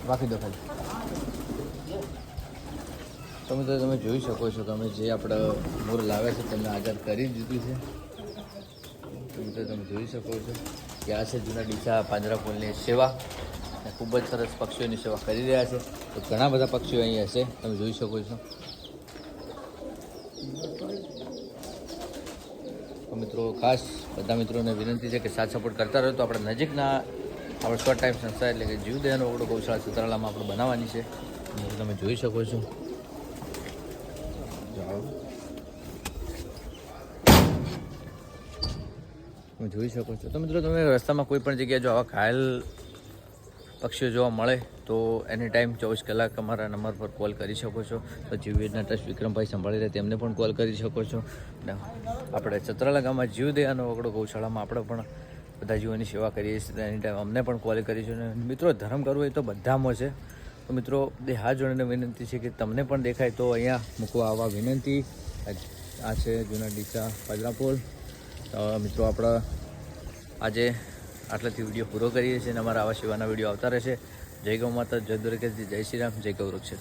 બાકી દો ખાલી તમે જોઈ શકો છો કે અમે જે આપણે મોર લાવ્યા છે તેમને આઝાદ કરી દીધું છે. તમે જોઈ શકો છો કે આ છે જૂના ડીસા પાંજરાપોળની સેવા અને ખૂબ જ સરસ પક્ષીઓની સેવા કરી રહ્યા છે. તો ઘણા બધા પક્ષીઓ અહીંયા છે, તમે જોઈ શકો છો. તો મિત્રો ખાસ બધા મિત્રોને વિનંતી છે કે સાથ સપોર્ટ કરતા રહો. તો આપણે નજીકના આપણે શોર્ટ ટાઈમ સંસ્થા એટલે કે જીવદયાનો ઓગળો ગૌશાળા સતરાલામાં આપણે બનાવવાની છે. તમે જોઈ શકો છો. તમે જોઈ શકો છો. તો મિત્રો તમે રસ્તામાં કોઈ પણ જગ્યાએ જો આવા ઘાયલ પક્ષીઓ જોવા મળે તો એની ટાઈમ 24 કલાક અમારા નંબર પર કોલ કરી શકો છો. તો જીવદયાના ટ્રસ્ટ વિક્રમભાઈ સંભાળી રહે તેમને પણ કોલ કરી શકો છો. અને આપણે ચતરાલા ગામમાં જીવદયાનો ઓગળો ગૌશાળામાં આપણે પણ બધા જીવોની સેવા કરીએ છીએ. એની ટાઈમ અમને પણ કોલ કરીશું. અને મિત્રો ધર્મ કરવો હોય તો બધામાં છે. તો મિત્રો બે હાથ જોડીને વિનંતી છે કે તમને પણ દેખાય તો અહીંયા મૂકવા આવવા વિનંતી. આ છે જૂના ડીસા પાંજરાપોળ. મિત્રો આપણા આજે આટલાથી વિડીયો પૂરો કરીએ છીએ અને અમારા આવા સેવાના વિડીયો આવતા રહેશે. જય ગૌ માતા, જય દ્વારકાધીશ, જય શ્રી રામ, જય ગૌરક્ષ.